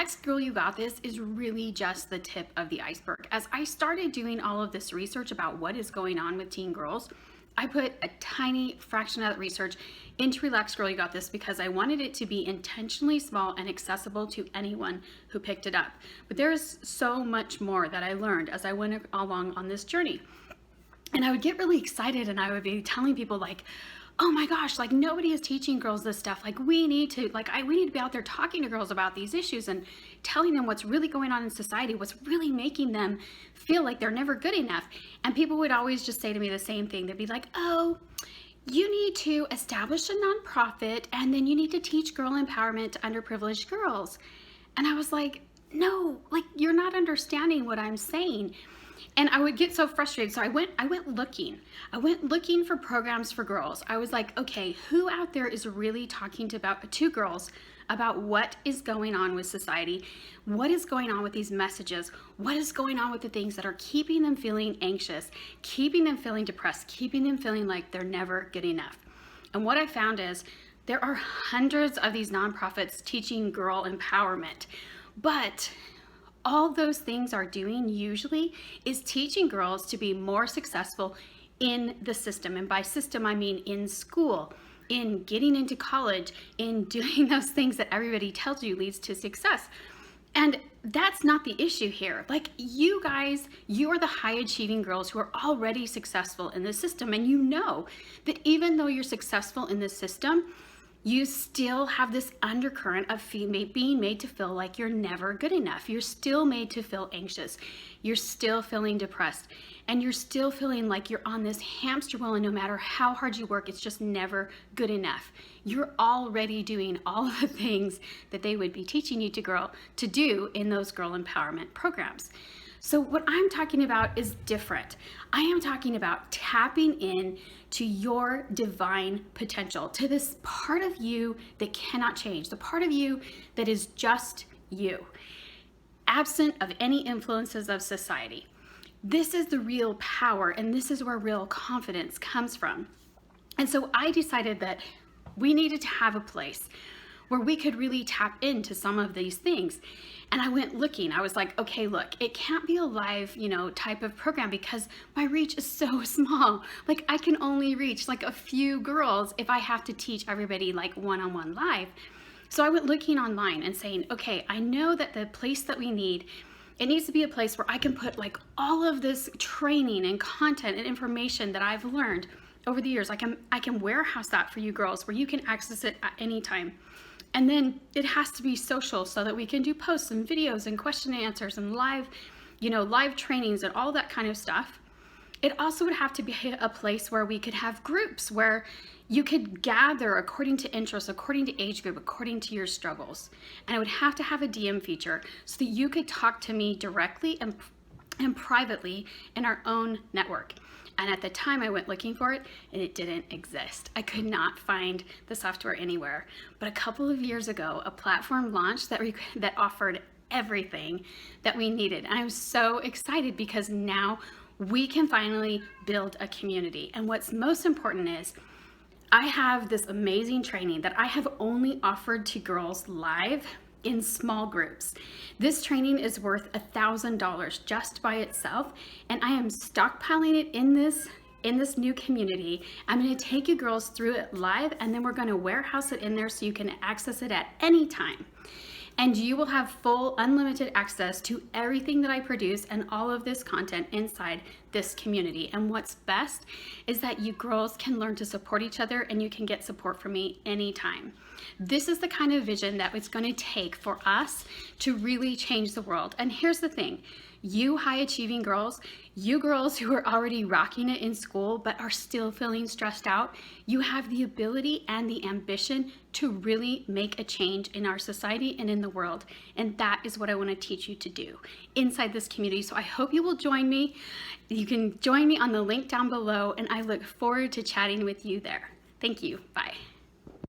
Relax Girl You Got This is really just the tip of the iceberg. As I started doing all of this research about what is going on with teen girls, I put a tiny fraction of that research into Relax Girl You Got This because I wanted it to be intentionally small and accessible to anyone who picked it up. But there is so much more that I learned as I went along on this journey. And I would get really excited and I would be telling people like, oh my gosh, like nobody is teaching girls this stuff. Like we need to be out there talking to girls about these issues and telling them what's really going on in society, what's really making them feel like they're never good enough. And people would always just say to me the same thing. They'd be like, oh, you need to establish a nonprofit and then you need to teach girl empowerment to underprivileged girls. And I was like, no, like you're not understanding what I'm saying. And I would get so frustrated. So I went looking for programs for girls. I was like, okay, who out there is really talking to girls about what is going on with society? What is going on with these messages? What is going on with the things that are keeping them feeling anxious, keeping them feeling depressed, keeping them feeling like they're never good enough? And what I found is there are hundreds of these nonprofits teaching girl empowerment, but all those things are doing usually is teaching girls to be more successful in the system. And by system, I mean in school, in getting into college, in doing those things that everybody tells you leads to success. And that's not the issue here. Like you guys, you are the high achieving girls who are already successful in the system. And you know that even though you're successful in the system, you still have this undercurrent of being made to feel like you're never good enough. You're still made to feel anxious. You're still feeling depressed. And you're still feeling like you're on this hamster wheel and no matter how hard you work, it's just never good enough. You're already doing all of the things that they would be teaching you to do in those girl empowerment programs. So what I'm talking about is different. I am talking about tapping in to your divine potential, to this part of you that cannot change, the part of you that is just you, absent of any influences of society. This is the real power, and this is where real confidence comes from. And so I decided that we needed to have a place where we could really tap into some of these things. And I went looking. I was like, okay, look, it can't be a live, type of program because my reach is so small. Like I can only reach like a few girls if I have to teach everybody like one-on-one live. So I went looking online and saying, okay, I know that the place that we need, it needs to be a place where I can put like all of this training and content and information that I've learned over the years. I can warehouse that for you girls where you can access it at any time. And then it has to be social so that we can do posts and videos and question and answers and live trainings and all that kind of stuff. It also would have to be a place where we could have groups where you could gather according to interests, according to age group, according to your struggles. And I would have to have a DM feature so that you could talk to me directly and privately in our own network. And at the time I went looking for it and it didn't exist. I could not find the software anywhere. But a couple of years ago, a platform launched that offered everything that we needed. And I was so excited because now we can finally build a community. And what's most important is I have this amazing training that I have only offered to girls live in small groups. This training is worth $1,000 just by itself, and I am stockpiling it in this new community. I'm going to take you girls through it live, and then we're going to warehouse it in there so you can access it at any time. And you will have full unlimited access to everything that I produce and all of this content inside this community. And what's best is that you girls can learn to support each other and you can get support from me anytime. This is the kind of vision that it's going to take for us to really change the world. And here's the thing. You high achieving girls, you girls who are already rocking it in school but are still feeling stressed out, you have the ability and the ambition to really make a change in our society and in the world. And that is what I want to teach you to do inside this community. So I hope you will join me. You can join me on the link down below, and I look forward to chatting with you there. Thank you. Bye.